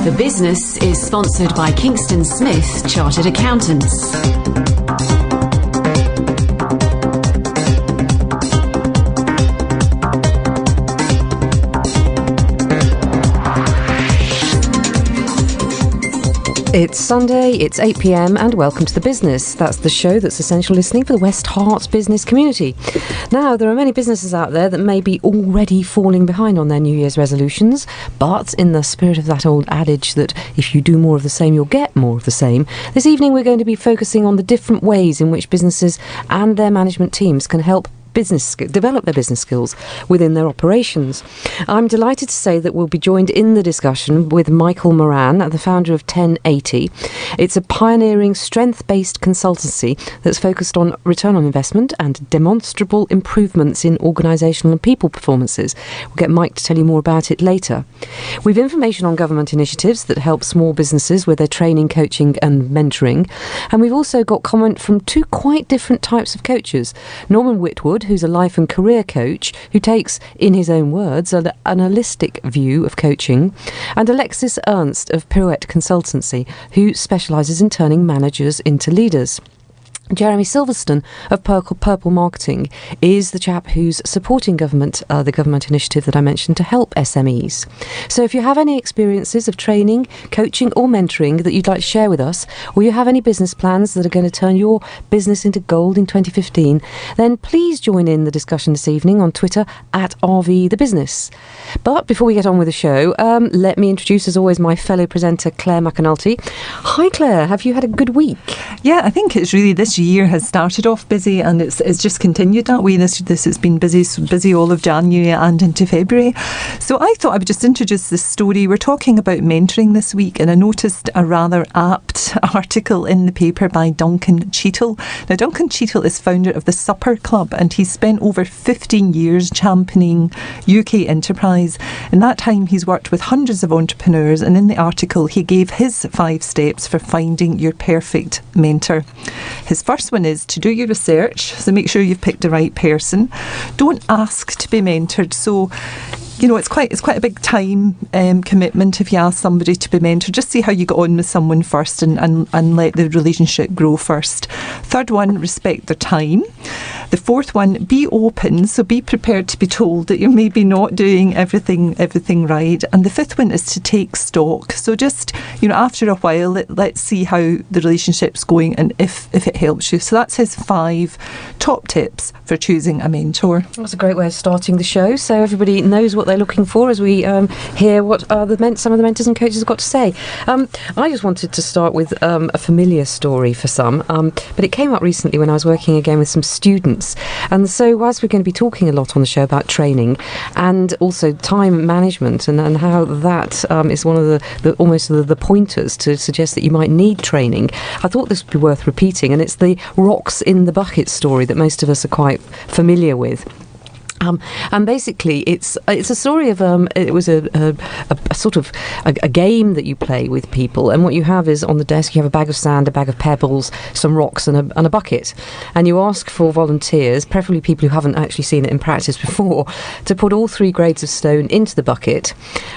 The Business is sponsored by Kingston Smith Chartered Accountants. It's Sunday, it's 8 p.m, and welcome to The Business. That's the show that's essential listening for the West Herts business community. Now, there are many businesses out there that may be already falling behind on their New Year's resolutions, but in the spirit of that old adage that if you do more of the same, you'll get more of the same, this evening we're going to be focusing on the different ways in which businesses and their management teams can help develop their business skills within their operations. I'm delighted to say that we'll be joined in the discussion with Michael Moran, the founder of 1080. It's a pioneering strength-based consultancy that's focused on return on investment and demonstrable improvements in organisational and people performances. We'll get Mike to tell you more about it later. We've information on government initiatives that help small businesses with their training, coaching and mentoring. And we've also got comment from two quite different types of coaches. Norman Whitwood, who's a life and career coach who takes, in his own words, an holistic view of coaching, and Alexis Ernst of Pirouette consultancy, who specialises in turning managers into leaders. Jeremy Silverstone of Purple Marketing is the chap who's supporting the government initiative that I mentioned to help SMEs. So if you have any experiences of training, coaching or mentoring that you'd like to share with us, or you have any business plans that are going to turn your business into gold in 2015, then please join in the discussion this evening on Twitter at RVTheBusiness. But before we get on with the show, let me introduce, as always, my fellow presenter, Clare McAnulty. Hi, Clare. Have you had a good week? Yeah, I think it's really this year has started off busy and it's just continued that way. This has been busy all of January and into February. So I thought I would just introduce this story. We're talking about mentoring this week, and I noticed a rather apt article in the paper by Duncan Cheadle. Now, Duncan Cheadle is founder of the Supper Club, and he's spent over 15 years championing UK enterprise. In that time, he's worked with hundreds of entrepreneurs, and in the article, he gave his 5 steps for finding your perfect mentor. His first one is to do your research, so make sure you've picked the right person. Don't ask to be mentored. So, you know, it's quite a big time commitment if you ask somebody to be mentored. Just see how you get on with someone first and let the relationship grow first. Third one, respect their time. The fourth one, be open, so be prepared to be told that you're maybe not doing everything right. And the fifth one is to take stock. So just, you know, after a while, let's see how the relationship's going and if it helps you. So that's his 5 top tips for choosing a mentor. That's a great way of starting the show, so everybody knows what they're looking for as we hear what some of the mentors and coaches have got to say. I just wanted to start with a familiar story for some, but it came up recently when I was working again with some students. And so whilst we're going to be talking a lot on the show about training and also time management and how that is one of the pointers to suggest that you might need training, I thought this would be worth repeating, and it's the rocks in the bucket story that most of us are quite familiar with. And basically, it's a story of it was a sort of a game that you play with people, and what you have is on the desk you have a bag of sand, a bag of pebbles, some rocks, and a bucket, and you ask for volunteers, preferably people who haven't actually seen it in practice before, to put all 3 grades of stone into the bucket.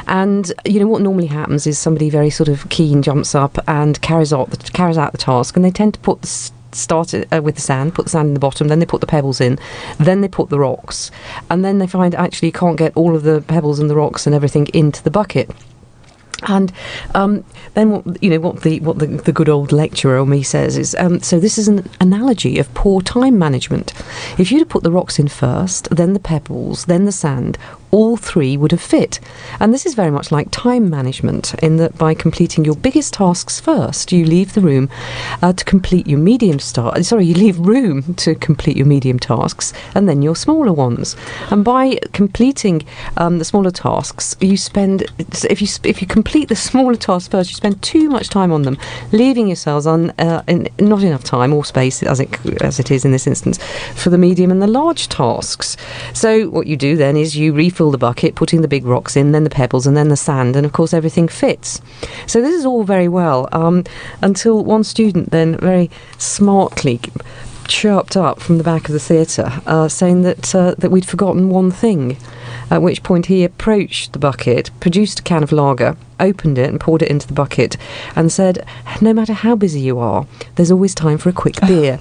And you know what normally happens is somebody very sort of keen jumps up and carries out the task, and they tend to put start with the sand, put the sand in the bottom, then they put the pebbles in, then they put the rocks, and then they find actually you can't get all of the pebbles and the rocks and everything into the bucket. And then what the good old lecturer or me says is, so this is an analogy of poor time management. If you'd have put the rocks in first, then the pebbles, then the sand, all 3 would have fit. And this is very much like time management, in that by completing your biggest tasks first, you leave the room to complete your you leave room to complete your medium tasks and then your smaller ones. And by completing the smaller tasks, you spend, if you complete the smaller tasks first, you spend too much time on them, leaving yourselves not enough time or space, as it is in this instance, for the medium and the large tasks. So what you do then is you refill the bucket, putting the big rocks in, then the pebbles, and then the sand, and of course everything fits. So this is all very well until one student then very smartly chirped up from the back of the theatre, saying that we'd forgotten one thing. At which point he approached the bucket, produced a can of lager, opened it and poured it into the bucket and said, no matter how busy you are, there's always time for a quick beer.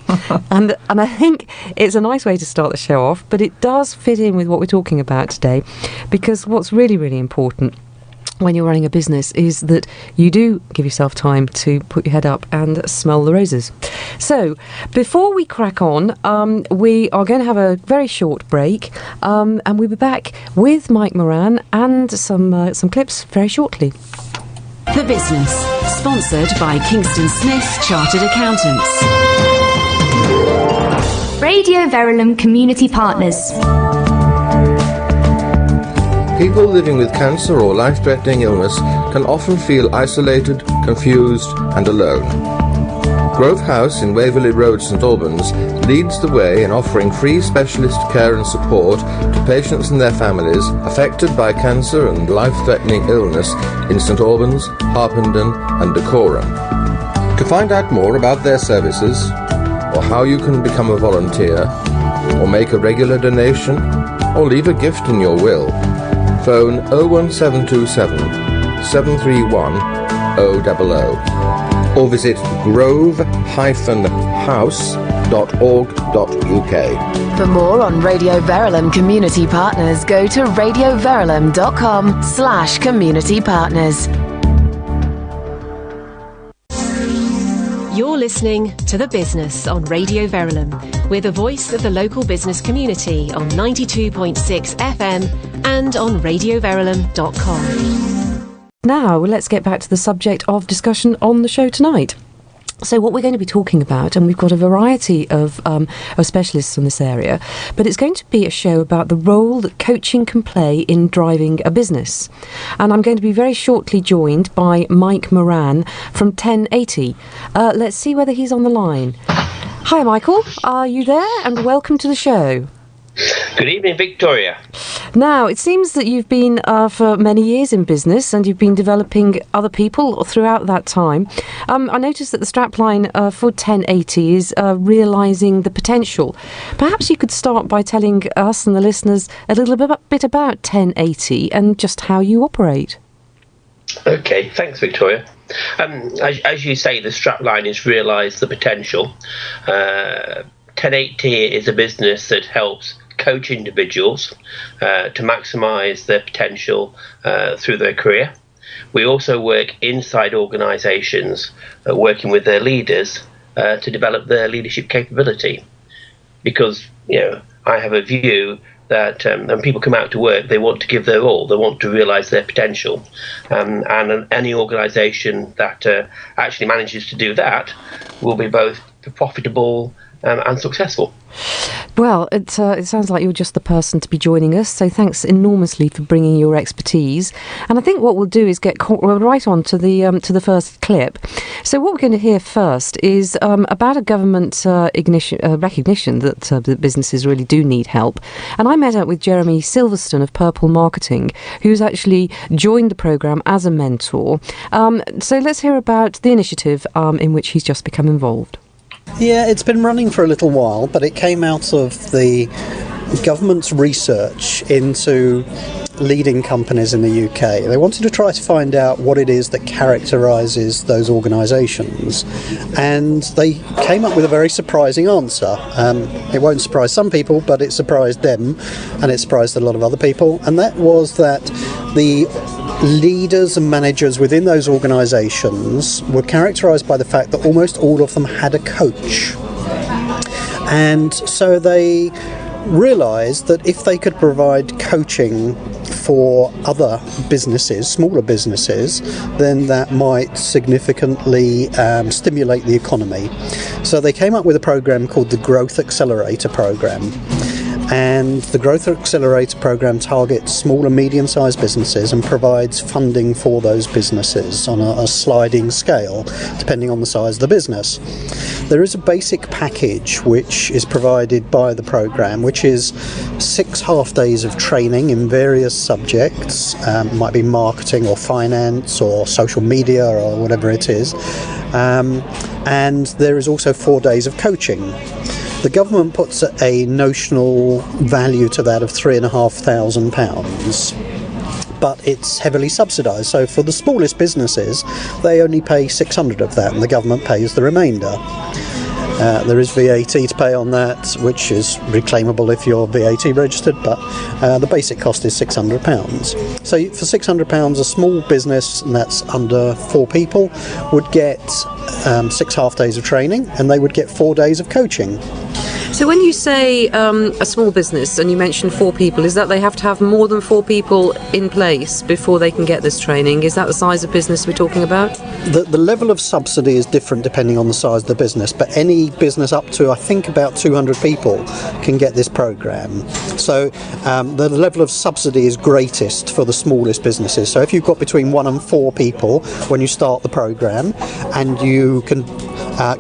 and I think it's a nice way to start the show off, but it does fit in with what we're talking about today, because what's really, really important when you're running a business is that you do give yourself time to put your head up and smell the roses. So, before we crack on, we are going to have a very short break, and we'll be back with Mike Moran and some clips very shortly. The Business, sponsored by Kingston Smith Chartered Accountants. Radio Verulam Community Partners. People living with cancer or life-threatening illness can often feel isolated, confused and alone. Grove House in Waverley Road, St Albans leads the way in offering free specialist care and support to patients and their families affected by cancer and life-threatening illness in St Albans, Harpenden and Dacorum. To find out more about their services, or how you can become a volunteer, or make a regular donation, or leave a gift in your will, phone 01727 731 000 or visit grove-house.org.uk. For more on Radio Verulam Community Partners, go to radioverulam.com/community partners. You're listening to The Business on Radio Verulam. We're the voice of the local business community on 92.6 FM and on radioverulam.com. Now, let's get back to the subject of discussion on the show tonight. So what we're going to be talking about, and we've got a variety of specialists in this area, but it's going to be a show about the role that coaching can play in driving a business. And I'm going to be very shortly joined by Mike Moran from 1080. Let's see whether he's on the line. Hi, Michael. Are you there? And welcome to the show. Good evening, Victoria. Now, it seems that you've been for many years in business and you've been developing other people throughout that time. I noticed that the strapline for 1080 is realising the potential. Perhaps you could start by telling us and the listeners a little bit about 1080 and just how you operate. Okay, thanks, Victoria. As you say, the strapline is realise the potential. 1080 is a business that helps coach individuals to maximise their potential through their career. We also work inside organisations, working with their leaders to develop their leadership capability. Because, I have a view that when people come out to work, they want to give their all. They want to realise their potential. And any organisation that actually manages to do that will be both profitable and successful. Well, it sounds like you're just the person to be joining us, so thanks enormously for bringing your expertise. And I think what we'll do is get right on to the first clip. So what we're going to hear first is about a government recognition that businesses really do need help. And I met up with Jeremy Silverstone of Purple Marketing, who's actually joined the programme as a mentor. So let's hear about the initiative in which he's just become involved. Yeah, it's been running for a little while, but it came out of the government's research into leading companies in the UK. They wanted to try to find out what it is that characterises those organisations, and they came up with a very surprising answer. It won't surprise some people, but it surprised them, and it surprised a lot of other people, and that was that the leaders and managers within those organisations were characterised by the fact that almost all of them had a coach. And so they realised that if they could provide coaching for other businesses, smaller businesses, then that might significantly stimulate the economy. So they came up with a programme called the Growth Accelerator Programme. And the Growth Accelerator Programme targets small and medium-sized businesses and provides funding for those businesses on a sliding scale, depending on the size of the business. There is a basic package which is provided by the programme, which is 6 half-days of training in various subjects. It might be marketing or finance or social media or whatever it is. And there is also 4 days of coaching. The government puts a notional value to that of £3,500. But it's heavily subsidised. So for the smallest businesses, they only pay 600 of that, and the government pays the remainder. There is VAT to pay on that, which is reclaimable if you're VAT registered, but the basic cost is £600. So for £600, a small business, and that's under 4 people, would get 6 half days of training, and they would get 4 days of coaching. So when you say a small business, and you mentioned 4 people, is that they have to have more than 4 people in place before they can get this training? Is that the size of business we're talking about? The level of subsidy is different depending on the size of the business, but any business up to, I think, about 200 people can get this programme. So the level of subsidy is greatest for the smallest businesses. So if you've got between 1 and 4 people when you start the programme, and you can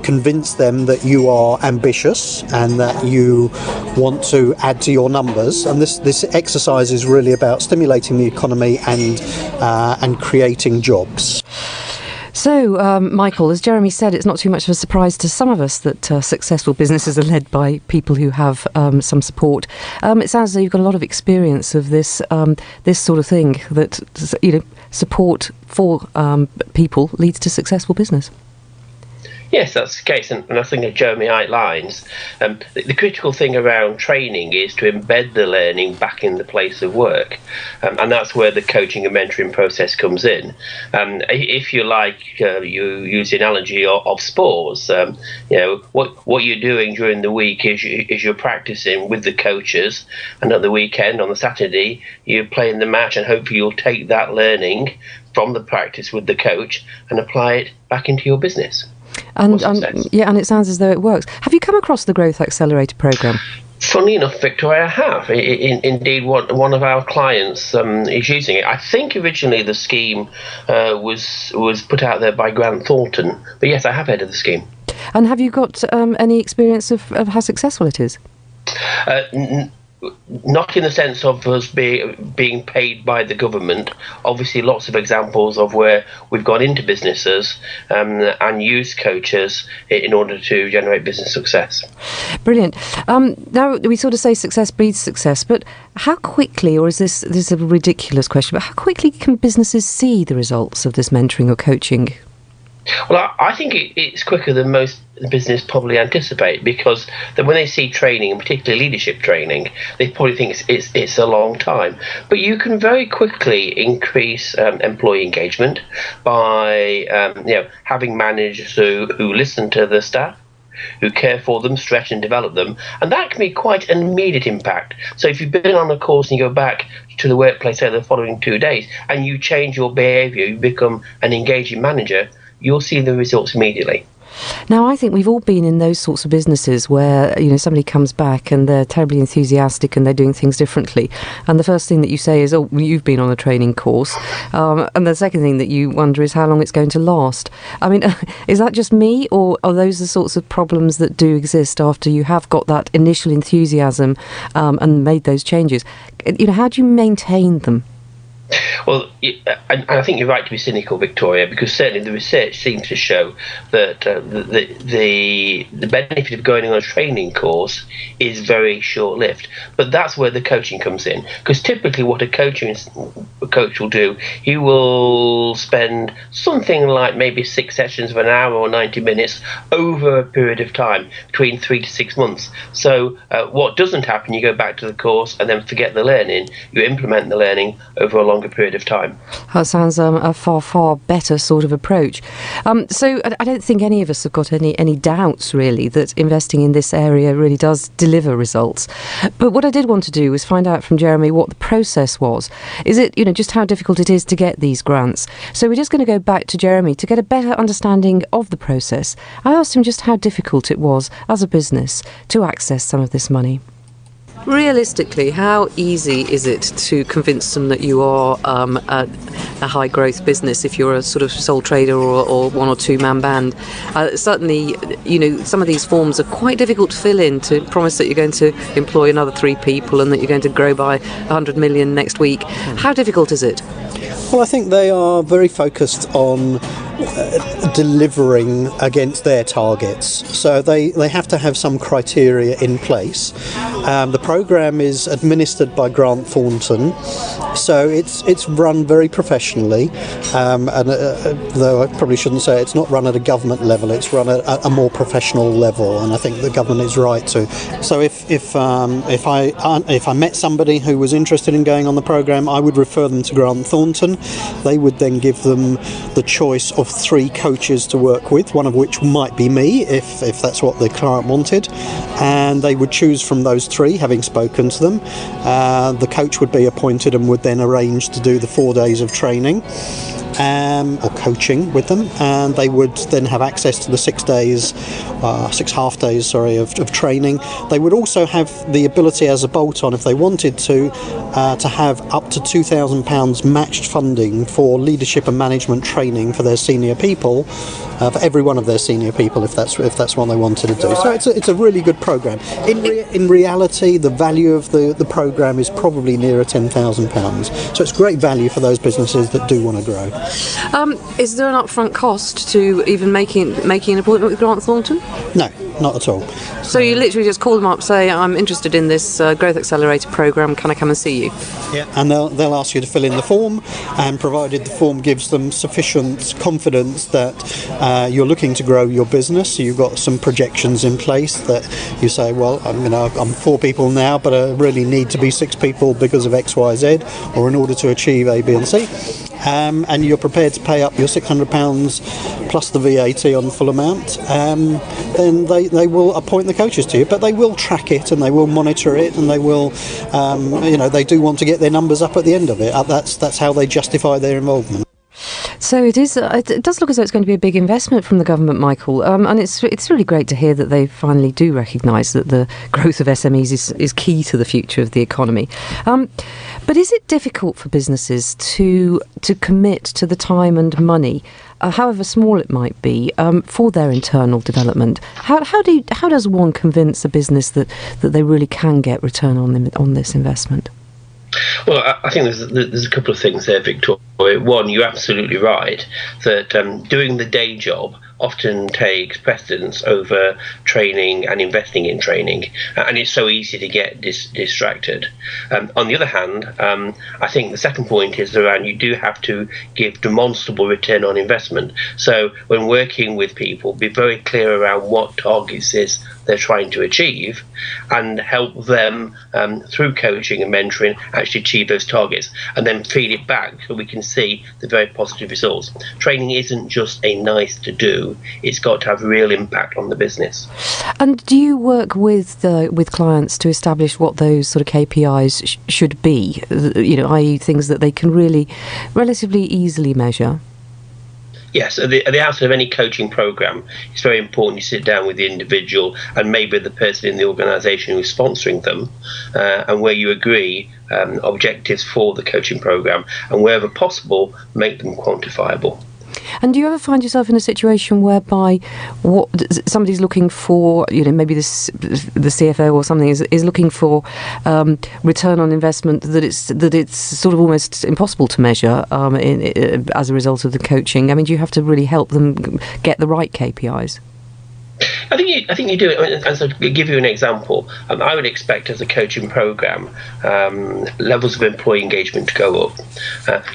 convince them that you are ambitious and that you want to add to your numbers, and this exercise is really about stimulating the economy and creating jobs. So, Michael, as Jeremy said, it's not too much of a surprise to some of us that successful businesses are led by people who have some support. It sounds as though you've got a lot of experience of this sort of thing, that support for people leads to successful business. Yes, that's the case, and I think that Jeremy outlines the critical thing around training is to embed the learning back in the place of work, and that's where the coaching and mentoring process comes in. If you like, you use the analogy of sports. What you're doing during the week is you're practicing with the coaches, and at the weekend on the Saturday you're playing the match, and hopefully you'll take that learning from the practice with the coach and apply it back into your business. And it sounds as though it works. Have you come across the Growth Accelerator programme? Funny enough, Victoria, I have. Indeed, one of our clients is using it. I think originally the scheme was put out there by Grant Thornton, but yes, I have heard of the scheme. And have you got any experience of how successful it is? Not in the sense of us being paid by the government. Obviously, lots of examples of where we've gone into businesses and used coaches in order to generate business success. Brilliant. Now, we sort of say success breeds success, but how quickly, or is this a ridiculous question, but how quickly can businesses see the results of this mentoring or coaching? Well, I think it's quicker than most business probably anticipate, because then when they see training, and particularly leadership training, they probably think it's a long time. But you can very quickly increase employee engagement by having managers who listen to the staff, who care for them, stretch and develop them, and that can be quite an immediate impact. So if you've been on a course and you go back to the workplace, say the following 2 days, and you change your behaviour, you become an engaging manager, you'll see the results immediately. Now, I think we've all been in those sorts of businesses where, somebody comes back and they're terribly enthusiastic and they're doing things differently. And the first thing that you say is, oh, you've been on a training course. And the second thing that you wonder is how long it's going to last. I mean, is that just me, or are those the sorts of problems that do exist after you have got that initial enthusiasm and made those changes? How do you maintain them? Well, and I think you're right to be cynical, Victoria, because certainly the research seems to show that the benefit of going on a training course is very short-lived. But that's where the coaching comes in, because typically what a coach will do, he will spend something like maybe 6 sessions of an hour or 90 minutes over a period of time, between 3 to 6 months. So what doesn't happen, you go back to the course and then forget the learning. You implement the learning over a longer period of time. That sounds a far better sort of approach. So I don't think any of us have got any doubts really that investing in this area really does deliver results. But what I did want to do was find out from Jeremy what the process was. Is it, just how difficult it is to get these grants? So we're just going to go back to Jeremy to get a better understanding of the process. I asked him just how difficult it was as a business to access some of this money. Realistically, how easy is it to convince them that you are a high growth business if you're a sort of sole trader or one or two man band? Certainly, some of these forms are quite difficult to fill in, to promise that you're going to employ another 3 people and that you're going to grow by 100 million next week. How difficult is it? Well, I think they are very focused on delivering against their targets. So they have to have some criteria in place. The programme is administered by Grant Thornton, so it's run very professionally, and though I probably shouldn't say it's not run at a government level, it's run at a more professional level, and I think the government is right to. So if I met somebody who was interested in going on the programme, I would refer them to Grant Thornton. They would then give them the choice of 3 coaches to work with, one of which might be me if that's what the client wanted, and they would choose from those 3, having spoken to them. The coach would be appointed and would then arrange to do the 4 days of training or coaching with them, and they would then have access to the 6 half days of training. They would also have the ability as a bolt-on, if they wanted to have up to £2,000 matched funding for leadership and management training for their senior people, for every one of their senior people, if that's what they wanted to do. So it's a really good programme. In reality, the value of the programme is probably nearer £10,000. So it's great value for those businesses that do want to grow. Is there an upfront cost to even making an appointment with Grant Thornton? No, not at all. So you literally just call them up, say, I'm interested in this Growth Accelerator programme, can I come and see you? Yeah, and they'll ask you to fill in the form, and provided the form gives them sufficient confidence that you're looking to grow your business, so you've got some projections in place that you say, well, I'm 4 people now, but I really need to be 6 people because of X, Y, Z, or in order to achieve A, B and C. And you're prepared to pay up your £600 plus the VAT on the full amount, then they will appoint the coaches to you. But they will track it and they will monitor it, and they will, they do want to get their numbers up at the end of it. That's how they justify their involvement. So it is. It does look as though it's going to be a big investment from the government, Michael. And it's really great to hear that they finally do recognise that the growth of SMEs is key to the future of the economy. But is it difficult for businesses to commit to the time and money, however small it might be, for their internal development? How does one convince a business that they really can get return on this investment? Well, I think there's a couple of things there, Victoria. One, you're absolutely right that doing the day job often takes precedence over training and investing in training, and it's so easy to get distracted. On the other hand, I think the second point is around you do have to give demonstrable return on investment. So when working with people, be very clear around what targets they're trying to achieve, and help them through coaching and mentoring actually achieve those targets, and then feed it back so we can see the very positive results. Training isn't just a nice to do, it's got to have real impact on the business. And do you work with clients to establish what those sort of KPIs should be, i.e. things that they can really relatively easily measure? Yes, at the outset of any coaching programme, it's very important you sit down with the individual and maybe the person in the organisation who's sponsoring them, and where you agree objectives for the coaching programme, and wherever possible, make them quantifiable. And do you ever find yourself in a situation whereby somebody's looking for, maybe the CFO or something is looking for return on investment that it's sort of almost impossible to measure as a result of the coaching? I mean, do you have to really help them get the right KPIs? I think you do. And so to give you an example, I would expect as a coaching programme levels of employee engagement to go up.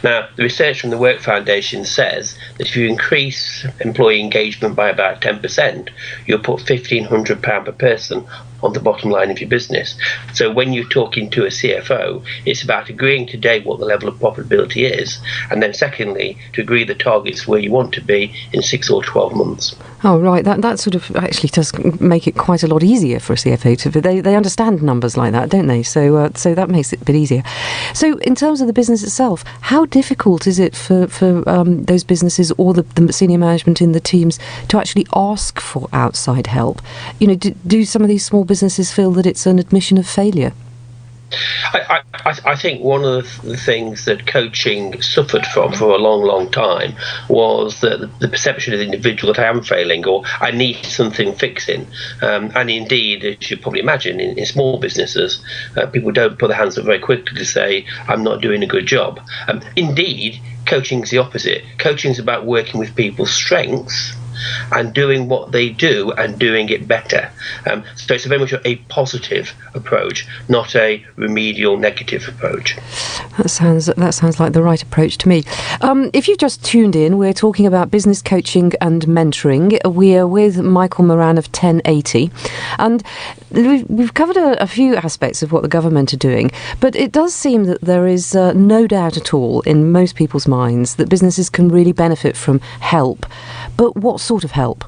Now, the research from the Work Foundation says that if you increase employee engagement by about 10%, you'll put £1,500 per person on the bottom line of your business. So when you're talking to a CFO, it's about agreeing today what the level of profitability is, and then secondly, to agree the targets where you want to be in 6 or 12 months. Oh, right. That sort of actually does make it quite a lot easier for a CFO to. They understand numbers like that, don't they? So that makes it a bit easier. So in terms of the business itself, how difficult is it for those businesses or the senior management in the teams to actually ask for outside help? Do some of these small businesses feel that it's an admission of failure? I think one of the things that coaching suffered from for a long, long time was that the perception of the individual that I am failing or I need something fixing. And indeed, as you probably imagine, in small businesses, people don't put their hands up very quickly to say, I'm not doing a good job. Indeed, coaching is the opposite. Coaching is about working with people's strengths and doing what they do and doing it better. So it's very much a positive approach, not a remedial negative approach. That sounds like the right approach to me. If you've just tuned in, we're talking about business coaching and mentoring. We are with Michael Moran of 1080, and we've covered a few aspects of what the government are doing, but it does seem that there is no doubt at all in most people's minds that businesses can really benefit from help. But what sort of help?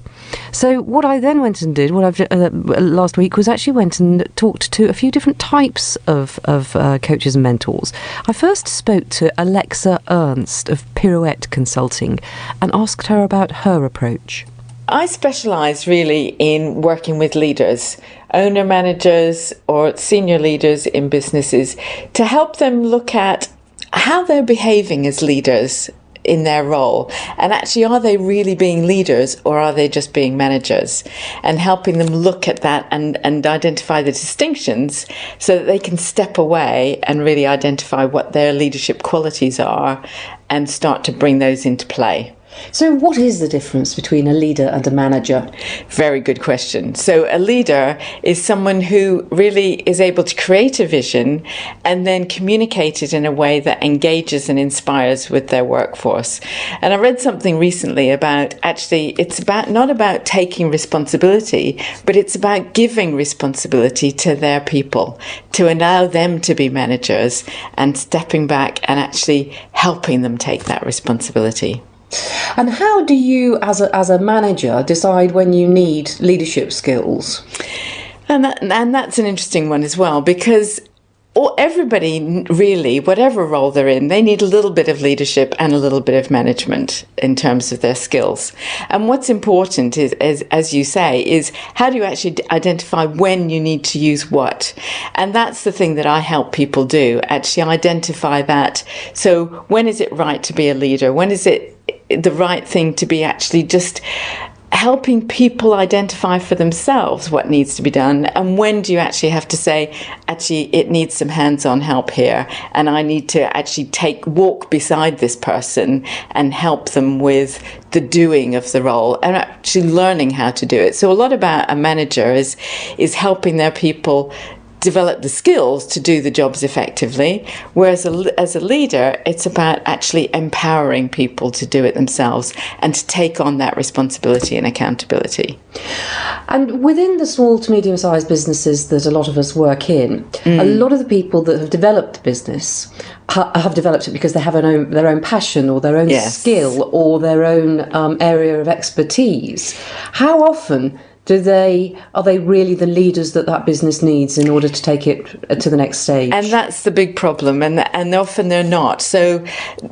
So what I then went and did, last week, was actually went and talked to a few different types of coaches and mentors. I first spoke to Alexis Ernst of Pirouette Consulting and asked her about her approach. I specialise really in working with leaders, owner managers or senior leaders in businesses, to help them look at how they're behaving as leaders in their role, and actually, are they really being leaders or are they just being managers, and helping them look at that and identify the distinctions so that they can step away and really identify what their leadership qualities are and start to bring those into play. So what is the difference between a leader and a manager? Very good question. So a leader is someone who really is able to create a vision and then communicate it in a way that engages and inspires with their workforce. And I read something recently about actually it's not about taking responsibility, but it's about giving responsibility to their people, to allow them to be managers and stepping back and actually helping them take that responsibility. And how do you, as a manager, decide when you need leadership skills? And that's an interesting one as well, because everybody really, whatever role they're in, they need a little bit of leadership and a little bit of management in terms of their skills. And what's important is, as you say, is how do you actually identify when you need to use what? And that's the thing that I help people do, actually identify that. So when is it right to be a leader? When is it the right thing to be actually just helping people identify for themselves what needs to be done, and when do you actually have to say, actually, it needs some hands-on help here, and I need to actually walk beside this person and help them with the doing of the role and actually learning how to do it. So a lot about a manager is helping their people develop the skills to do the jobs effectively, whereas as a leader, it's about actually empowering people to do it themselves and to take on that responsibility and accountability. And within the small to medium-sized businesses that a lot of us work in, a lot of the people that have developed business have developed it because they have their own passion or their own skill or their own area of expertise. How often are they really the leaders that business needs in order to take it to the next stage? And that's the big problem, and often they're not. So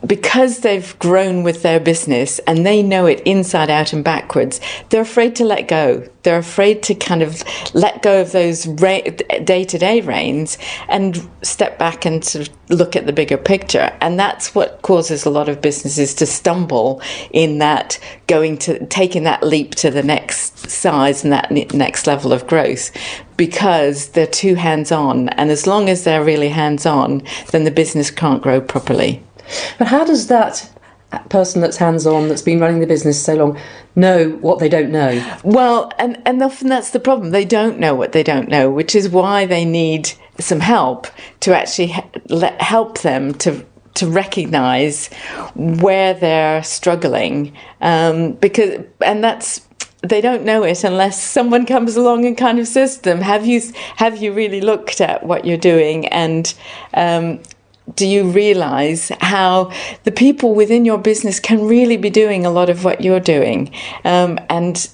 because they've grown with their business and they know it inside out and backwards, they're afraid to let go. They're afraid to kind of let go of those day-to-day reins and step back and sort of look at the bigger picture. And that's what causes a lot of businesses to stumble in that taking that leap to the next size and that next level of growth, because they're too hands-on. And as long as they're really hands-on, then the business can't grow properly. But how does that person that's hands-on, that's been running the business so long, know what they don't know? Well, and often that's the problem. They don't know what they don't know, which is why they need some help to actually help them to recognise where they're struggling, because they don't know it unless someone comes along and kind of says to them, have you really looked at what you're doing, and do you realise how the people within your business can really be doing a lot of what you're doing? And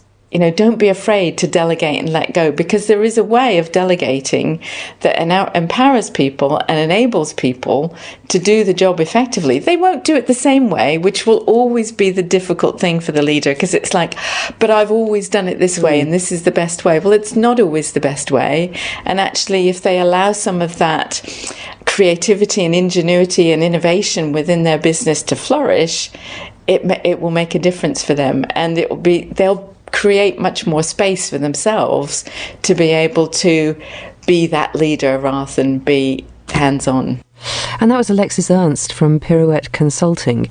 don't be afraid to delegate and let go, because there is a way of delegating that empowers people and enables people to do the job effectively. They won't do it the same way, which will always be the difficult thing for the leader, because it's like, but I've always done it this way and this is the best way. Well, it's not always the best way. And actually, if they allow some of that creativity and ingenuity and innovation within their business to flourish, it will make a difference for them, and they'll create much more space for themselves to be able to be that leader rather than be hands-on. And that was Alexis Ernst from Pirouette Consulting.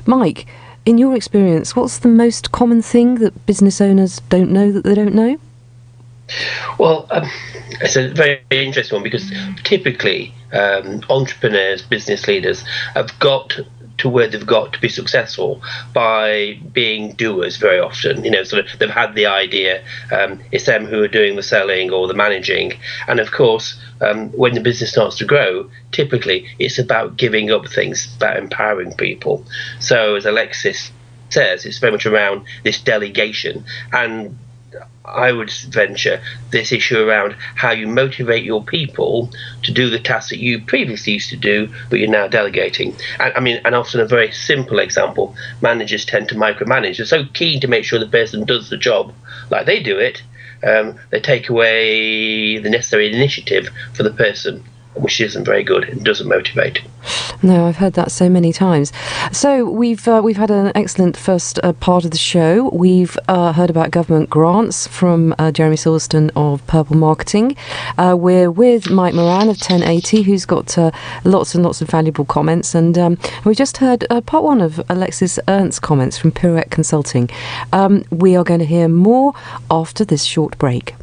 Mike, in your experience, what's the most common thing that business owners don't know that they don't know? Well, it's a very interesting one, because typically entrepreneurs, business leaders have got to where they've got to be successful by being doers very often. Sort of they've had the idea, it's them who are doing the selling or the managing. And of course, when the business starts to grow, typically it's about giving up things, about empowering people. So as Alexis says, it's very much around this delegation, and I would venture this issue around how you motivate your people to do the tasks that you previously used to do, but you're now delegating. And often a very simple example, managers tend to micromanage. They're so keen to make sure the person does the job like they do it, they take away the necessary initiative for the person, which isn't very good and doesn't motivate. No, I've heard that so many times. So we've had an excellent first part of the show. We've heard about government grants from Jeremy Silverstone of Purple Marketing. We're with Mike Moran of 1080, who's got lots and lots of valuable comments. And we just heard part one of Alexis Ernst's comments from Pirouette Consulting. We are going to hear more after this short break.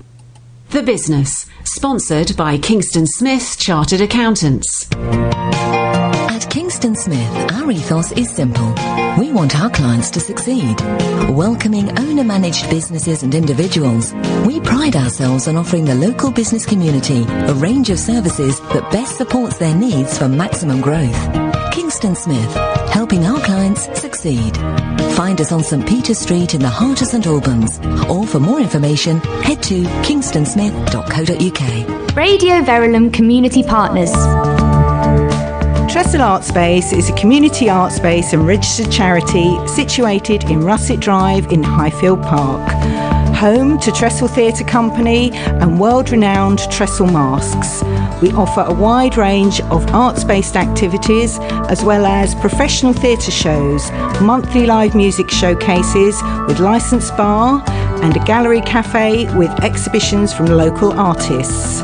The Business, sponsored by Kingston Smith Chartered Accountants. At Kingston Smith, our ethos is simple. We want our clients to succeed. Welcoming owner-managed businesses and individuals, we pride ourselves on offering the local business community a range of services that best supports their needs for maximum growth. Kingston Smith, helping our clients succeed. Find us on St Peter Street in the heart of St Albans, or for more information, head to kingstonsmith.co.uk. Radio Verulam Community Partners. Trestle Art Space is a community art space and registered charity situated in Russet Drive in Highfield Park. Home to Trestle Theatre Company and world-renowned Trestle Masks. We offer a wide range of arts-based activities as well as professional theatre shows, monthly live music showcases with licensed bar and a gallery cafe with exhibitions from local artists.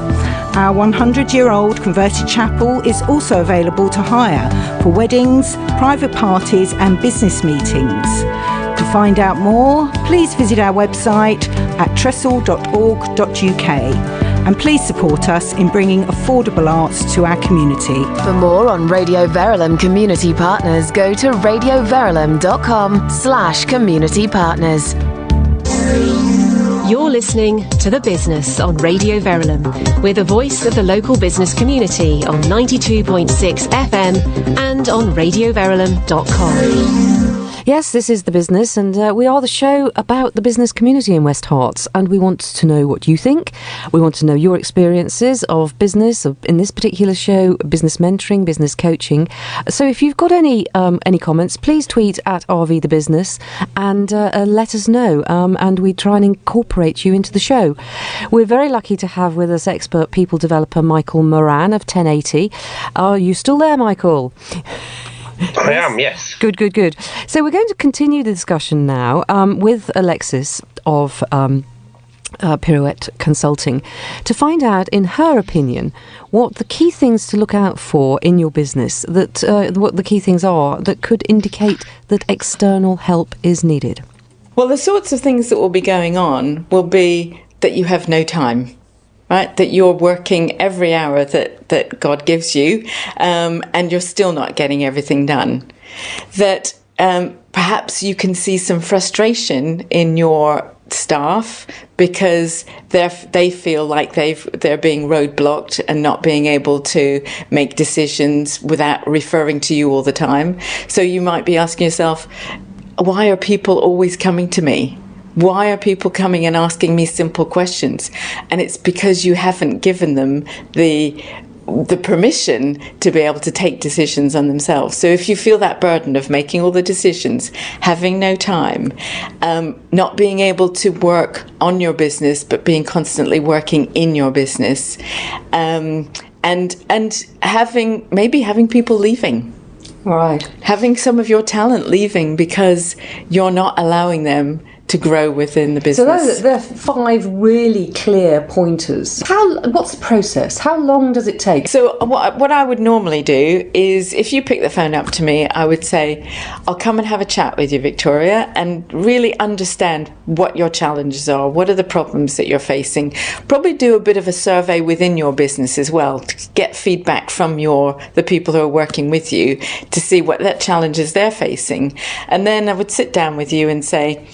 Our 100-year-old converted chapel is also available to hire for weddings, private parties and business meetings. To find out more, please visit our website at trestle.org.uk and please support us in bringing affordable arts to our community. For more on Radio Verulam Community Partners, go to radioverulam.com/community partners. You're listening to The Business on Radio Verulam. We're the voice of the local business community on 92.6 FM and on radioverulam.com. Yes, this is The Business, and we are the show about the business community in West Herts, and we want to know what you think. We want to know your experiences of business, in this particular show, business mentoring, business coaching. So if you've got any comments, please tweet at RVTheBusiness and let us know, and we try and incorporate you into the show. We're very lucky to have with us expert people developer Michael Moran of 1080. Are you still there, Michael? I am, yes. Good. So we're going to continue the discussion now with Alexis of Pirouette Consulting to find out, in her opinion, what the key things to look out for in your business, what the key things are that could indicate that external help is needed. Well, the sorts of things that will be going on will be that you have no time. Right, that you're working every hour that God gives you, and you're still not getting everything done. That perhaps you can see some frustration in your staff because they feel like they're being roadblocked and not being able to make decisions without referring to you all the time. So you might be asking yourself, why are people always coming to me? why are people coming and asking me simple questions? And it's because you haven't given them the permission to be able to take decisions on themselves. So if you feel that burden of making all the decisions, having no time, not being able to work on your business, but being constantly working in your business, and having people leaving. Right. Having some of your talent leaving because you're not allowing them to grow within the business. So they're 5 really clear pointers. What's the process? How long does it take? So what I would normally do is, if you pick the phone up to me, I would say, I'll come and have a chat with you, Victoria, and really understand what your challenges are, what are the problems that you're facing. Probably do a bit of a survey within your business as well, to get feedback from the people who are working with you, to see what that challenges they're facing. And then I would sit down with you and say,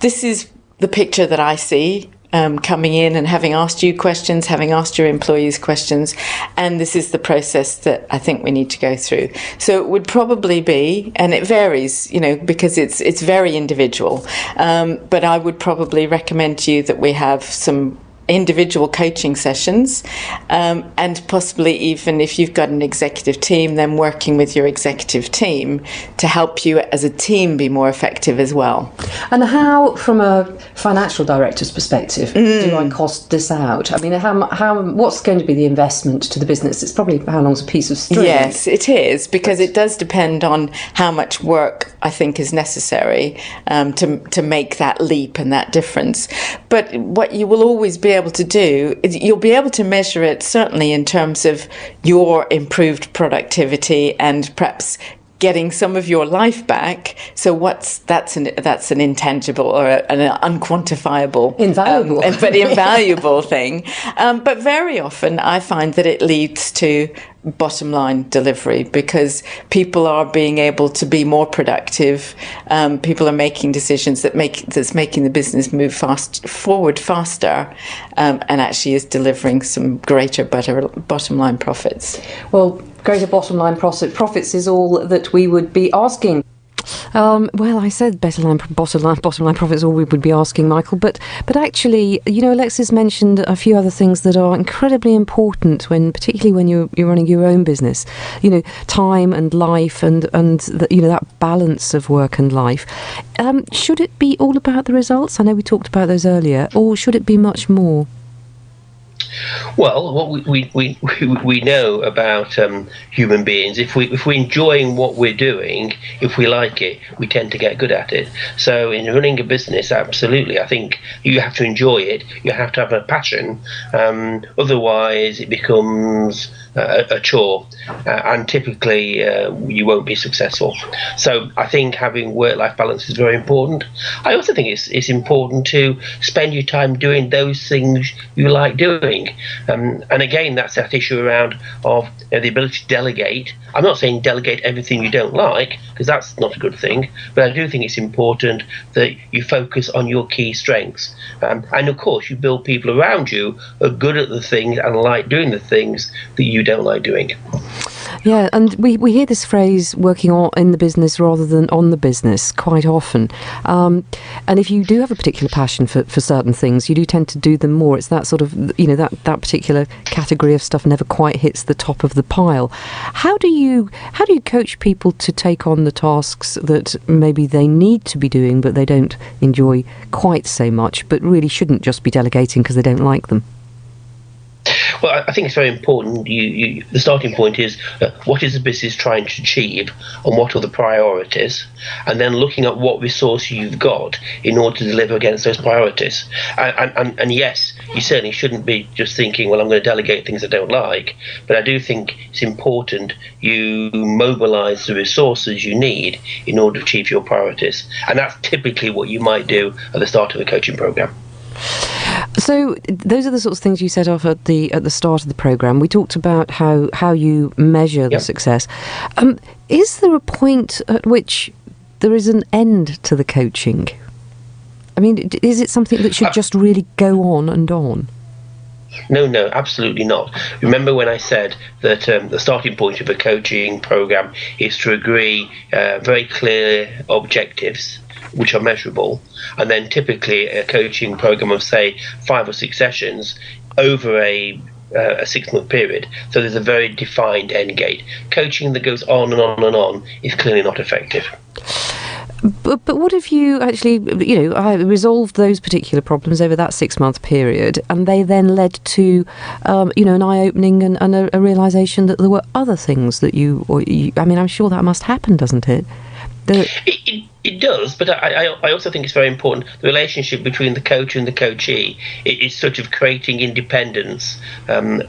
this is the picture that I see coming in, and having asked you questions, having asked your employees questions, and this is the process that I think we need to go through. So it would probably be, and it varies, because it's very individual, but I would probably recommend to you that we have some individual coaching sessions, and possibly even if you've got an executive team, then working with your executive team to help you as a team be more effective as well. And how, from a financial director's perspective, do I cost this out? I mean, what's going to be the investment to the business? It's probably how long's a piece of string. Yes, it is, because it does depend on how much work I think is necessary to make that leap and that difference. But what you will always be able to do is you'll be able to measure it, certainly in terms of your improved productivity and perhaps getting some of your life back. So that's an intangible or an unquantifiable, invaluable, but invaluable thing. But very often I find that it leads to bottom line delivery, because people are being able to be more productive. People are making decisions that's making the business move forward faster, and actually is delivering some better bottom line profits. Well, greater bottom line profits is all that we would be asking. Well, I said bottom line profits is all we would be asking, Michael. But actually, Alexis mentioned a few other things that are incredibly important particularly when you're running your own business. Time and life, and that balance of work and life. Should it be all about the results? I know we talked about those earlier, or should it be much more? Well, what we know about human beings, if we're enjoying what we're doing, if we like it, we tend to get good at it. So in running a business, absolutely, I think you have to enjoy it. You have to have a passion. Otherwise, it becomes a chore, and typically you won't be successful. So I think having work-life balance is very important. I also think it's important to spend your time doing those things you like doing. And again, that's that issue around of the ability to delegate. I'm not saying delegate everything you don't like, because that's not a good thing, but I do think it's important that you focus on your key strengths. And of course, you build people around you who are good at the things and like doing the things that you don't like doing. Yeah, and we hear this phrase, working in the business rather than on the business, quite often. And if you do have a particular passion for certain things, you do tend to do them more. It's that sort of, that particular category of stuff never quite hits the top of the pile. How do you coach people to take on the tasks that maybe they need to be doing but they don't enjoy quite so much, but really shouldn't just be delegating because they don't like them? Well, I think it's very important. The starting point is what is the business trying to achieve, and what are the priorities, and then looking at what resource you've got in order to deliver against those priorities. And yes, you certainly shouldn't be just thinking, well, I'm going to delegate things I don't like. But I do think it's important you mobilise the resources you need in order to achieve your priorities, and that's typically what you might do at the start of a coaching programme. So those are the sorts of things you set off at the start of the programme. We talked about how you measure the success. Is there a point at which there is an end to the coaching? I mean, is it something that should just really go on and on? No, absolutely not. Remember when I said that the starting point of a coaching programme is to agree very clear objectives which are measurable, and then typically a coaching program of, say, 5 or 6 sessions over a 6-month period. So there's a very defined end gate. Coaching that goes on and on and on is clearly not effective. But what if you actually, resolved those particular problems over that 6-month period, and they then led to, an eye-opening and a realisation that there were other things that I'm sure that must happen, doesn't it? It does, but I also think it's very important. The relationship between the coach and the coachee is sort of creating independence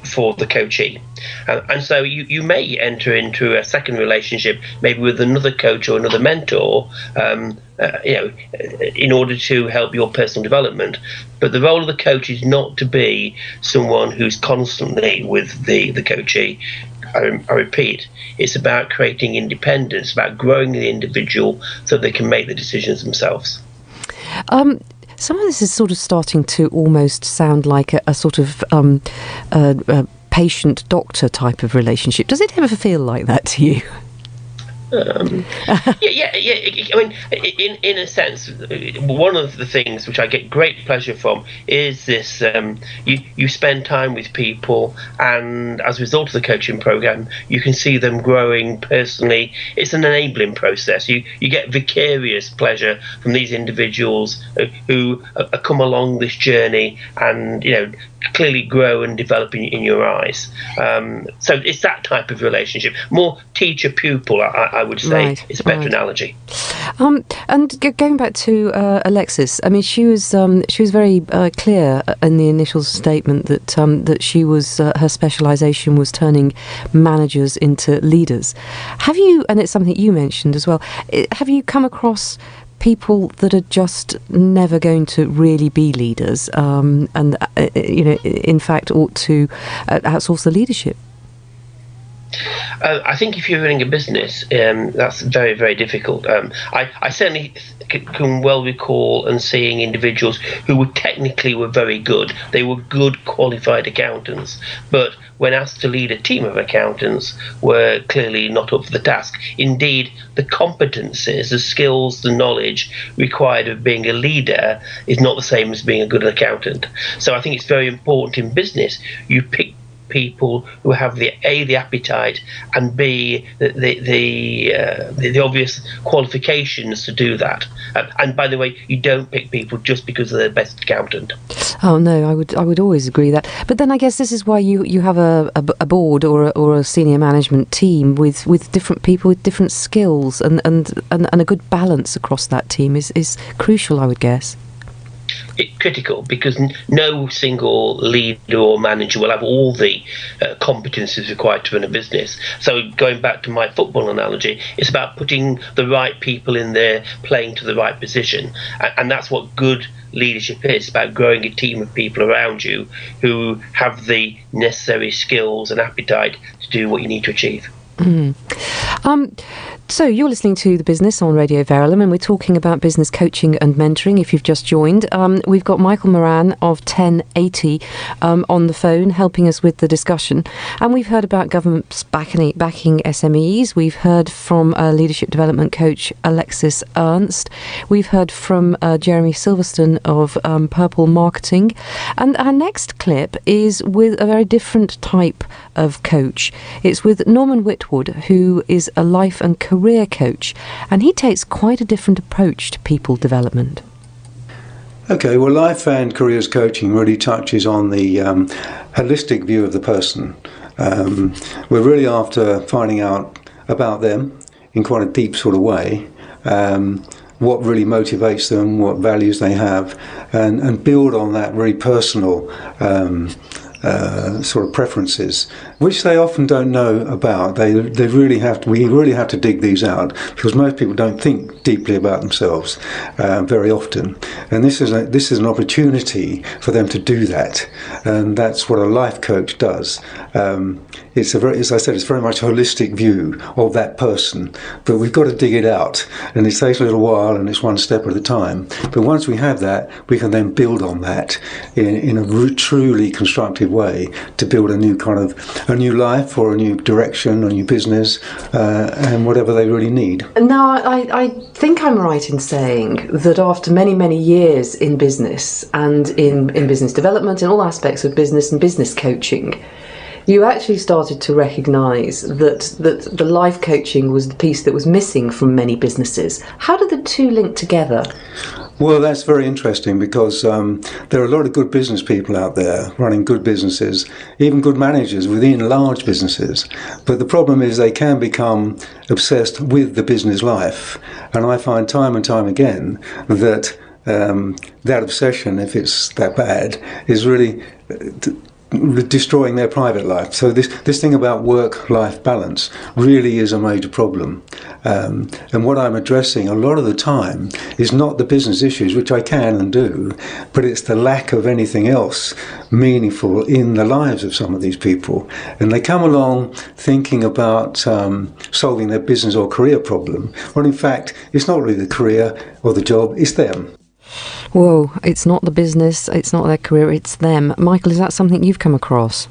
for the coachee. And so you may enter into a second relationship, maybe with another coach or another mentor, in order to help your personal development. But the role of the coach is not to be someone who's constantly with the coachee. I repeat, it's about creating independence, about growing the individual so they can make the decisions themselves. Some of this is sort of starting to almost sound like a sort of patient-doctor type of relationship. Does it ever feel like that to you? Yeah. I mean, in a sense, one of the things which I get great pleasure from is this: you spend time with people, and as a result of the coaching program, you can see them growing personally. It's an enabling process. You get vicarious pleasure from these individuals who come along this journey, and clearly grow and develop in your eyes. So it's that type of relationship, more teacher-pupil, I would say. Right, it's a better analogy. And going back to Alexis, I mean, she was very clear in the initial statement that she was her specialisation was turning managers into leaders. Have you, and it's something you mentioned as well, have you come across people that are just never going to really be leaders, and in fact ought to outsource the leadership? I think if you're running a business, that's very, very difficult. I certainly can well recall and seeing individuals who were very good. They were good qualified accountants, but when asked to lead a team of accountants, were clearly not up for the task. Indeed, the competences, the skills, the knowledge required of being a leader is not the same as being a good accountant. So I think it's very important in business you pick people who have the appetite, and B, the obvious qualifications to do that. And by the way, you don't pick people just because they're the best accountant. Oh no, I would always agree that. But then I guess this is why you have a board or a senior management team with different people with different skills, and a good balance across that team is crucial, I would guess. It's critical, because no single leader or manager will have all the competencies required to run a business. So going back to my football analogy, it's about putting the right people in there, playing to the right position. And that's what good leadership is, about growing a team of people around you who have the necessary skills and appetite to do what you need to achieve. Mm. So you're listening to The Business on Radio Verulam, and we're talking about business coaching and mentoring. If you've just joined, we've got Michael Moran of 1080 on the phone helping us with the discussion. And we've heard about governments backing SMEs. We've heard from leadership development coach Alexis Ernst. We've heard from Jeremy Silverstone of Purple Marketing. And our next clip is with a very different type of coach. It's with Norman Whitwood, who is a life and career coach, and he takes quite a different approach to people development. Okay, well, life and careers coaching really touches on the holistic view of the person. We're really after finding out about them in quite a deep sort of way, what really motivates them, what values they have, and build on that very personal sort of preferences, which they often don't know about. We really have to dig these out, because most people don't think deeply about themselves very often, and this is an opportunity for them to do that, and that's what a life coach does. it's as I said, it's very much a holistic view of that person. But we've got to dig it out, and it takes a little while, and it's one step at a time. But once we have that, we can then build on that in a truly constructive way to build a new life or a new direction, a new business, and whatever they really need. Now, I think I'm right in saying that after many, many years in business and in business development, in all aspects of business and business coaching, you actually started to recognise that the life coaching was the piece that was missing from many businesses. How do the two link together? Well, that's very interesting because there are a lot of good business people out there running good businesses, even good managers within large businesses. But the problem is they can become obsessed with the business life. And I find time and time again that that obsession, if it's that bad, is really destroying their private life. So this thing about work-life balance really is a major problem. And what I'm addressing a lot of the time is not the business issues, which I can and do, but it's the lack of anything else meaningful in the lives of some of these people. And they come along thinking about solving their business or career problem, when in fact it's not really the career or the job, it's them. Whoa, it's not the business, it's not their career, it's them. Michael, is that something you've come across?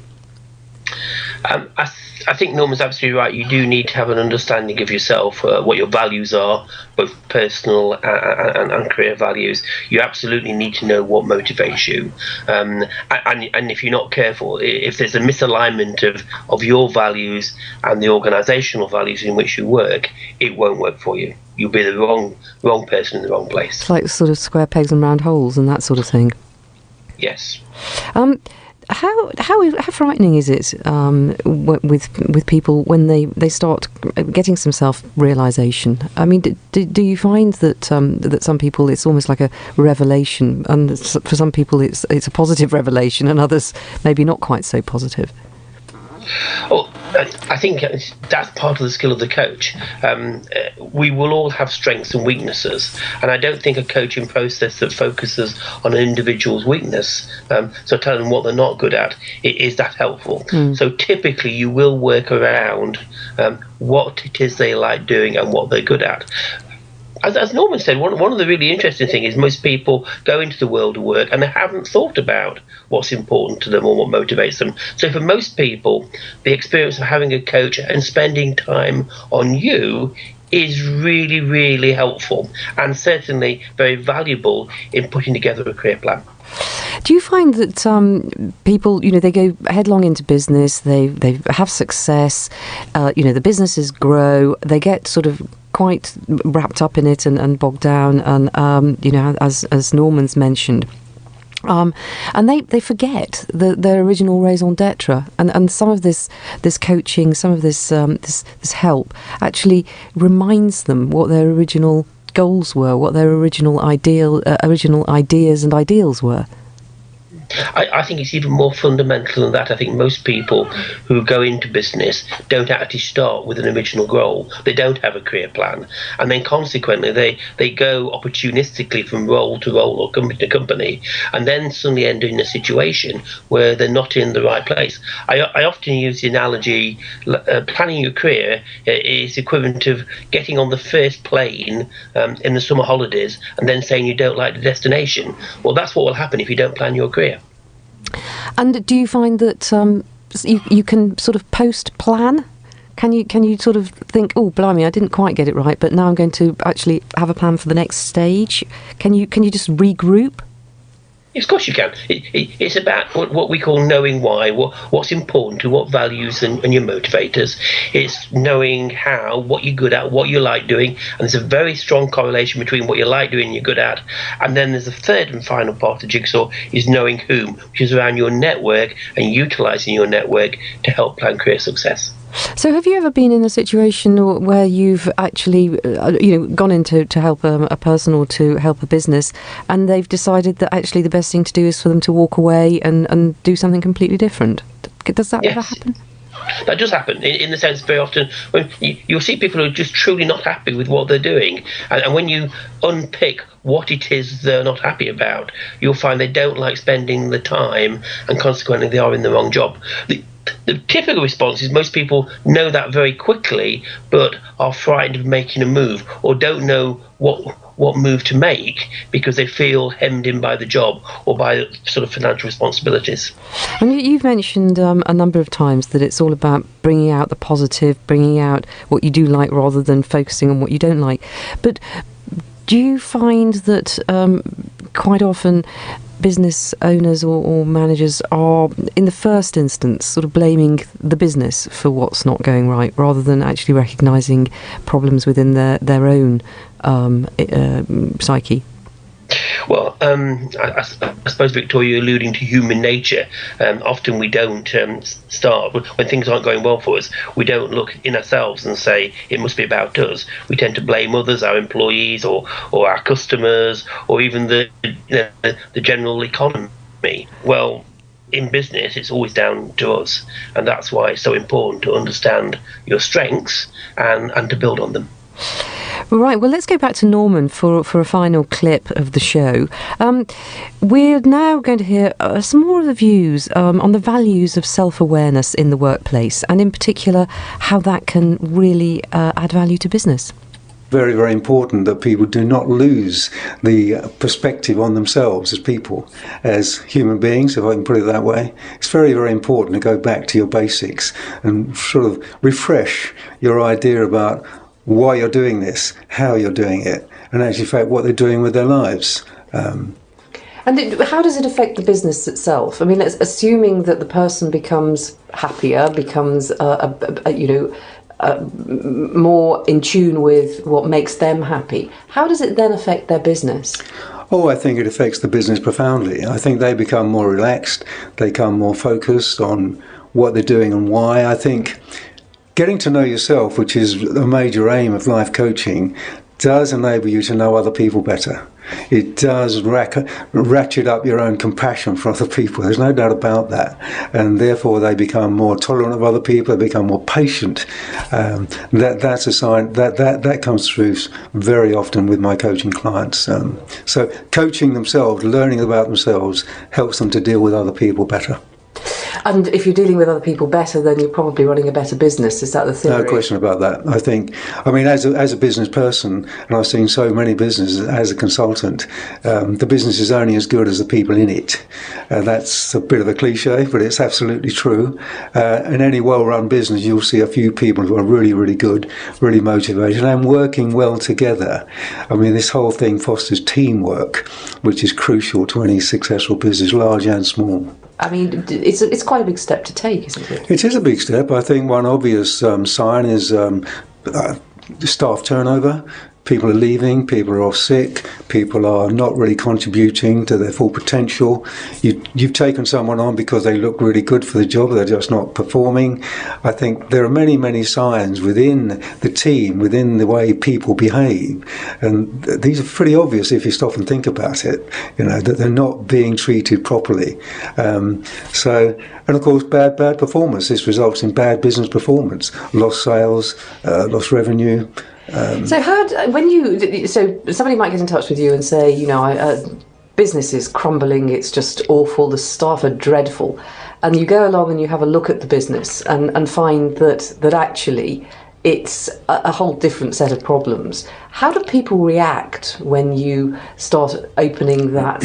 I think Norman's absolutely right. You do need to have an understanding of yourself, what your values are, both personal and career values. You absolutely need to know what motivates you. And if you're not careful, if there's a misalignment of your values and the organisational values in which you work, it won't work for you. You'll be the wrong person in the wrong place. It's like sort of square pegs and round holes and that sort of thing. Yes. How frightening is it with people when they start getting some self-realisation? I mean, do you find that some people it's almost like a revelation, and for some people it's a positive revelation, and others maybe not quite so positive? Well, I think that's part of the skill of the coach. We will all have strengths and weaknesses, and I don't think a coaching process that focuses on an individual's weakness, so telling them what they're not good at, is that helpful. So typically you will work around what it is they like doing and what they're good at. As Norman said, one of the really interesting things is most people go into the world of work and they haven't thought about what's important to them or what motivates them. So for most people, the experience of having a coach and spending time on you is really, really helpful and certainly very valuable in putting together a career plan. Do you find that people, they go headlong into business, they have success, the businesses grow, they get sort of quite wrapped up in it and bogged down, and as Norman's mentioned, and they forget their original raison d'etre, and some of this coaching, some of this help actually reminds them what their original goals were, what their original ideas and ideals were. I think it's even more fundamental than that. I think most people who go into business don't actually start with an original goal. They don't have a career plan. And then consequently, they go opportunistically from role to role or company to company, and then suddenly end in a situation where they're not in the right place. I often use the analogy, planning your career is equivalent of getting on the first plane in the summer holidays and then saying you don't like the destination. Well, that's what will happen if you don't plan your career. And do you find that you can sort of post-plan? Can you sort of think, oh, blimey, I didn't quite get it right, but now I'm going to actually have a plan for the next stage? Can you just regroup? Yes, of course you can. It's about what we call knowing why, what's important to what values and your motivators. It's knowing how, what you're good at, what you like doing, and there's a very strong correlation between what you like doing and you're good at. And then there's a third and final part of the jigsaw is knowing whom, which is around your network and utilising your network to help plan career success. So have you ever been in a situation where you've actually gone in to help a person or to help a business, and they've decided that actually the best thing to do is for them to walk away and do something completely different? Does that ever happen? That does happen in the sense very often when you'll see people who are just truly not happy with what they're doing, and when you unpick what it is they're not happy about, you'll find they don't like spending the time, and consequently they are in the wrong job. the typical response is most people know that very quickly, but are frightened of making a move or don't know what move to make because they feel hemmed in by the job or by sort of financial responsibilities. And you've mentioned a number of times that it's all about bringing out the positive, bringing out what you do like rather than focusing on what you don't like. But do you find that quite often business owners or managers are, in the first instance, sort of blaming the business for what's not going right rather than actually recognising problems within their own psyche? Well, I suppose, Victoria, you're alluding to human nature. Often we don't start, when things aren't going well for us, we don't look in ourselves and say it must be about us. We tend to blame others, our employees or our customers, or even the general economy. Well, in business, it's always down to us. And that's why it's so important to understand your strengths and to build on them. Right, well, let's go back to Norman for a final clip of the show. We're now going to hear some more of the views on the values of self-awareness in the workplace, and in particular, how that can really add value to business. Very, very important that people do not lose the perspective on themselves as people, as human beings, if I can put it that way. It's very, very important to go back to your basics and sort of refresh your idea about why you're doing this, how you're doing it, and actually, in fact, what they're doing with their lives. And how does it affect the business itself? I mean, assuming that the person becomes happier, becomes more in tune with what makes them happy, how does it then affect their business? Oh, I think it affects the business profoundly. I think they become more relaxed, they become more focused on what they're doing and why. I think getting to know yourself, which is a major aim of life coaching, does enable you to know other people better. It does ratchet up your own compassion for other people. There's no doubt about that. And therefore they become more tolerant of other people, they become more patient. That's a sign that comes through very often with my coaching clients. So coaching themselves, learning about themselves, helps them to deal with other people better. And if you're dealing with other people better, then you're probably running a better business. Is that the theory? No question about that. I mean, as a business person, and I've seen so many businesses as a consultant, the business is only as good as the people in it. That's a bit of a cliche, but it's absolutely true. In any well-run business, you'll see a few people who are really, really good, really motivated, and working well together. I mean, this whole thing fosters teamwork, which is crucial to any successful business, large and small. I mean, it's quite a big step to take, isn't it? It is a big step. I think one obvious sign is staff turnover. People are leaving, people are off sick, people are not really contributing to their full potential. You've taken someone on because they look really good for the job, they're just not performing. I think there are many, many signs within the team, within the way people behave, and these are pretty obvious if you stop and think about it, that they're not being treated properly. And of course, bad performance. This results in bad business performance, lost sales, lost revenue. So somebody might get in touch with you and say, business is crumbling, it's just awful, the staff are dreadful, and you go along and you have a look at the business and find that actually it's a whole different set of problems. How do people react when you start opening that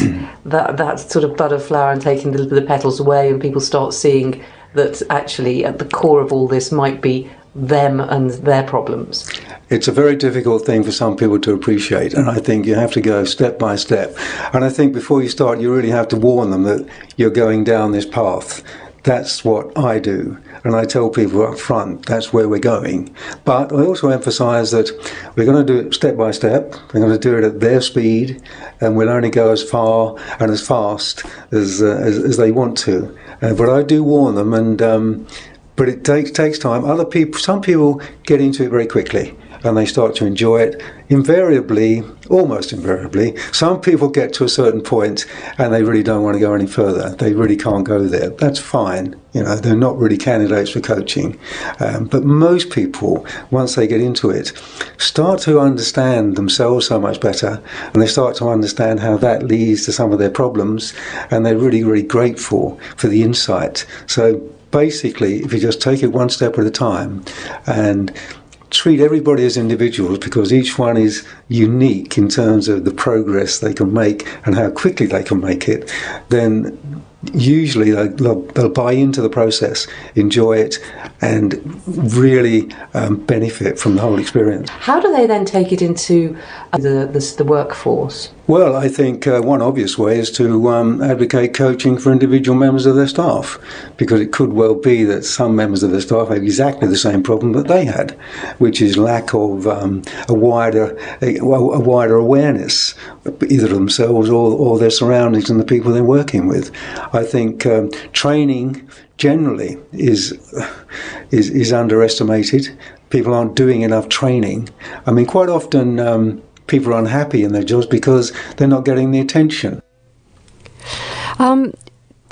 sort of bud of flower and taking the petals away, and people start seeing that actually at the core of all this might be them and their problems? It's a very difficult thing for some people to appreciate, and I think you have to go step by step. And I think before you start, you really have to warn them that you're going down this path. That's what I do, and I tell people up front that's where we're going. But I also emphasise that we're going to do it step by step. We're going to do it at their speed, and we'll only go as far and as fast as they want to. But I do warn them, but it takes time. Some people get into it very quickly, and they start to enjoy it. Almost invariably, some people get to a certain point and they really don't want to go any further. They really can't go there. That's fine. They're not really candidates for coaching. But most people, once they get into it, start to understand themselves so much better, and they start to understand how that leads to some of their problems, and they're really, really grateful for the insight. So basically, if you just take it one step at a time and treat everybody as individuals, because each one is unique in terms of the progress they can make and how quickly they can make it, then usually they'll buy into the process, enjoy it, and really benefit from the whole experience. How do they then take it into the workforce? Well, I think one obvious way is to advocate coaching for individual members of their staff, because it could well be that some members of the staff have exactly the same problem that they had, which is lack of a wider awareness, either of themselves or their surroundings and the people they're working with. I think training generally is underestimated. People aren't doing enough training. I mean, quite often people are unhappy in their jobs because they're not getting the attention.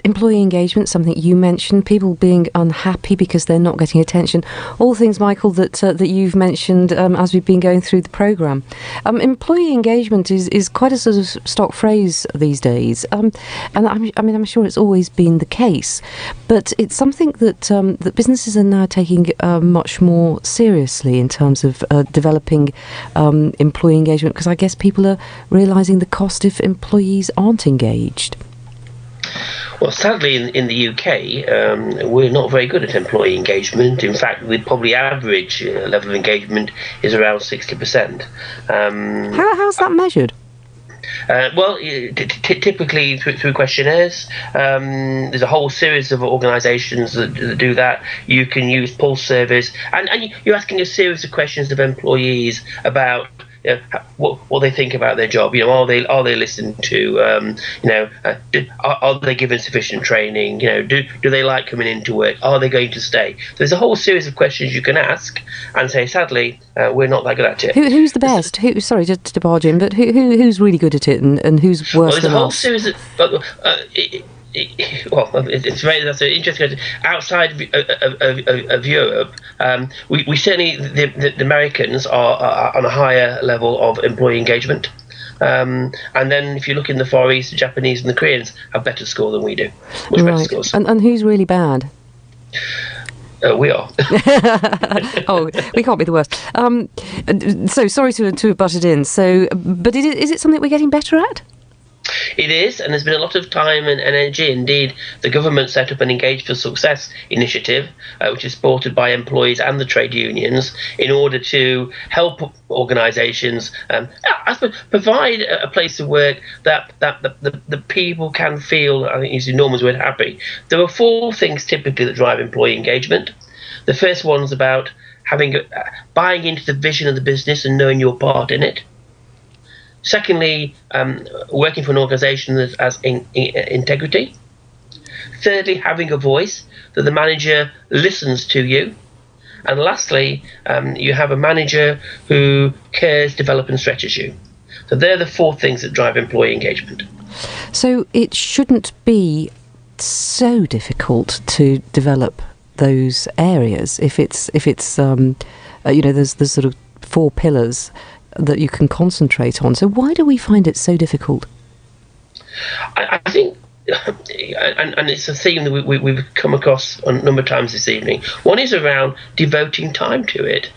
Employee engagement, something you mentioned, people being unhappy because they're not getting attention. All things, Michael, that you've mentioned as we've been going through the programme. Employee engagement is quite a sort of stock phrase these days, and I'm sure it's always been the case, but it's something that that businesses are now taking much more seriously in terms of developing employee engagement, because I guess people are realising the cost if employees aren't engaged. Well, sadly, in the UK, we're not very good at employee engagement. In fact, the probably average level of engagement is around 60%. How's that measured? Well, typically through questionnaires. There's a whole series of organisations that do that. You can use pulse surveys, and you're asking a series of questions of employees about what they think about their job. Are they listened to? Are they given sufficient training? Do they like coming into work? Are they going to stay? There's a whole series of questions you can ask, and say, sadly, we're not that good at it. Who's the best? Sorry, just to barge in, but who's really good at it, and who's worse than us? There's a whole series of. That's an interesting question. Outside of Europe, we certainly the Americans are on a higher level of employee engagement, and then if you look in the Far East, the Japanese and the Koreans have better score than we do, much better scores. And who's really bad? We are. Oh, we can't be the worst. So sorry to have butted in. So, but is it something we're getting better at? It is, and there's been a lot of time and energy. Indeed, the government set up an Engage for Success initiative, which is supported by employees and the trade unions, in order to help organisations provide a place of work that the people can feel, I think using Norman's word, happy. There are 4 things typically that drive employee engagement. The first one's about buying into the vision of the business and knowing your part in it. Secondly, working for an organisation that has integrity. Thirdly, having a voice, that the manager listens to you. And lastly, you have a manager who cares, develops and stretches you. So they're the 4 things that drive employee engagement. So it shouldn't be so difficult to develop those areas if it's there's sort of 4 pillars that you can concentrate on. So why do we find it so difficult? I think, and it's a theme that we've come across a number of times this evening. One is around devoting time to it,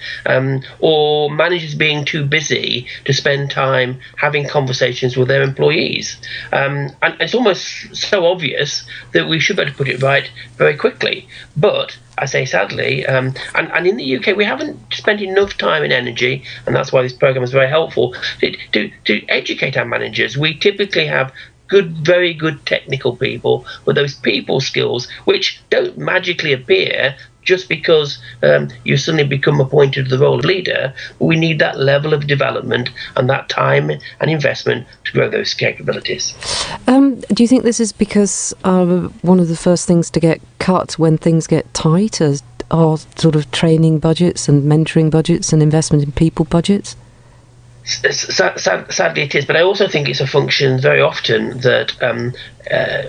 or managers being too busy to spend time having conversations with their employees. And it's almost so obvious that we should be able to put it right very quickly. But I say sadly, and in the UK we haven't spent enough time and energy, and that's why this programme is very helpful, to educate our managers. We typically have very good technical people with those people skills which don't magically appear just because you suddenly become appointed to the role of leader. But we need that level of development and that time and investment to grow those capabilities. Do you think this is because one of the first things to get cut when things get tight are sort of training budgets and mentoring budgets and investment in people budgets? Sadly it is, but I also think it's a function very often that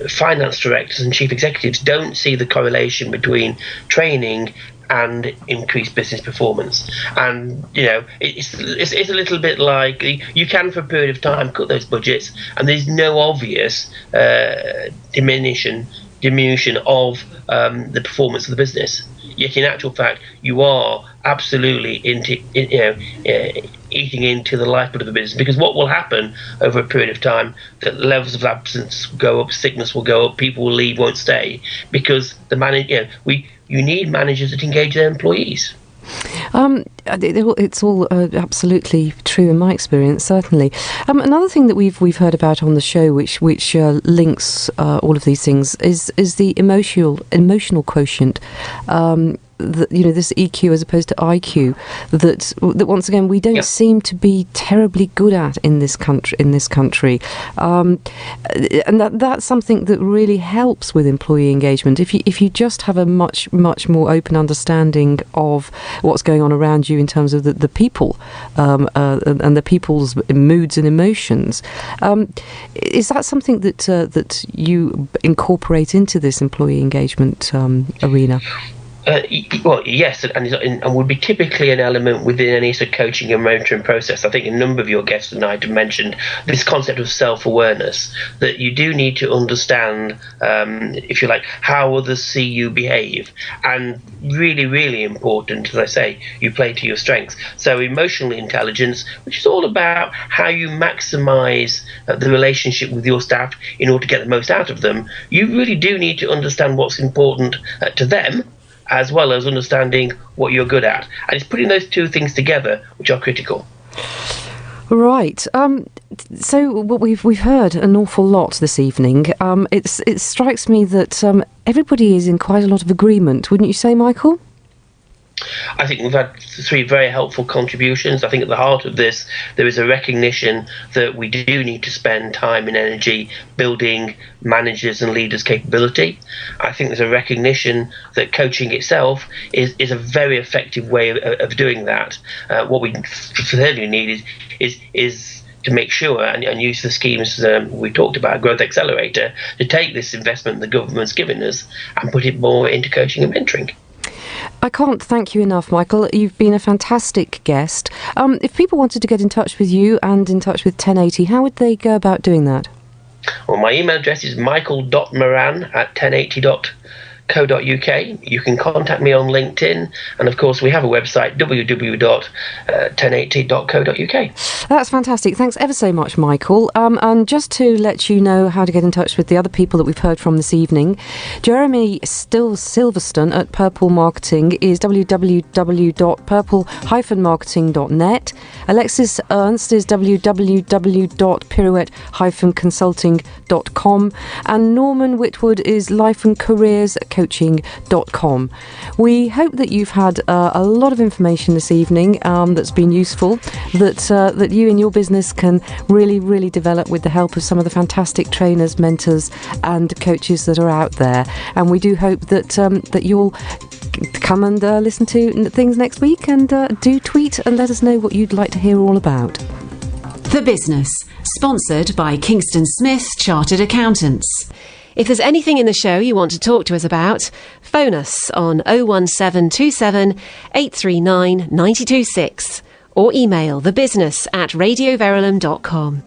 finance directors and chief executives don't see the correlation between training and increased business performance. And it's a little bit like you can for a period of time cut those budgets and there's no obvious diminution diminution of the performance of the business. Yet in actual fact, you are absolutely eating into the lifeblood of the business, because what will happen over a period of time, that levels of absence go up, sickness will go up, people will leave, won't stay, because you need managers that engage their employees. It's all absolutely true in my experience, certainly. Another thing that we've heard about on the show, which links all of these things, is the emotional quotient. This EQ as opposed to IQ, that once again we don't seem to be terribly good at in this country, and that's something that really helps with employee engagement. If you just have a much more open understanding of what's going on around you in terms of the people and the people's moods and emotions, is that something that you incorporate into this employee engagement arena? Well, yes, and would be typically an element within any sort of coaching and mentoring process. I think a number of your guests tonight have mentioned this concept of self-awareness, that you do need to understand, if you like, how others see you behave. And really, really important, as I say, you play to your strengths. So emotional intelligence, which is all about how you maximise the relationship with your staff in order to get the most out of them. You really do need to understand what's important to them, as well as understanding what you're good at. And it's putting those two things together which are critical. Right. So what we've heard an awful lot this evening. It strikes me that everybody is in quite a lot of agreement, wouldn't you say, Michael? I think we've had three very helpful contributions. I think at the heart of this, there is a recognition that we do need to spend time and energy building managers and leaders' capability. I think there's a recognition that coaching itself is a very effective way of doing that. What we certainly need is to make sure and use the schemes we talked about, Growth Accelerator, to take this investment the government's given us and put it more into coaching and mentoring. I can't thank you enough, Michael. You've been a fantastic guest. If people wanted to get in touch with you and in touch with 1080, how would they go about doing that? Well, my email address is michael.moran@1080.co.uk. You can contact me on LinkedIn, and of course we have a website, www.1080.co.uk. That's fantastic. Thanks ever so much, Michael. And just to let you know how to get in touch with the other people that we've heard from this evening, Jeremy Silverstone at Purple Marketing is www.purple-marketing.net. Alexis Ernst is www.pirouette-consulting.com, and Norman Whitwood is lifeandcareerscoaching.com. We hope that you've had a lot of information this evening that's been useful, that you in your business can really develop with the help of some of the fantastic trainers, mentors and coaches that are out there. And we do hope that you'll come and listen to things next week, and do tweet and let us know what you'd like to hear all about. The Business, sponsored by Kingston Smith Chartered Accountants. If there's anything in the show you want to talk to us about, phone us on 01727 839 926 or email thebusiness@radioverulam.com.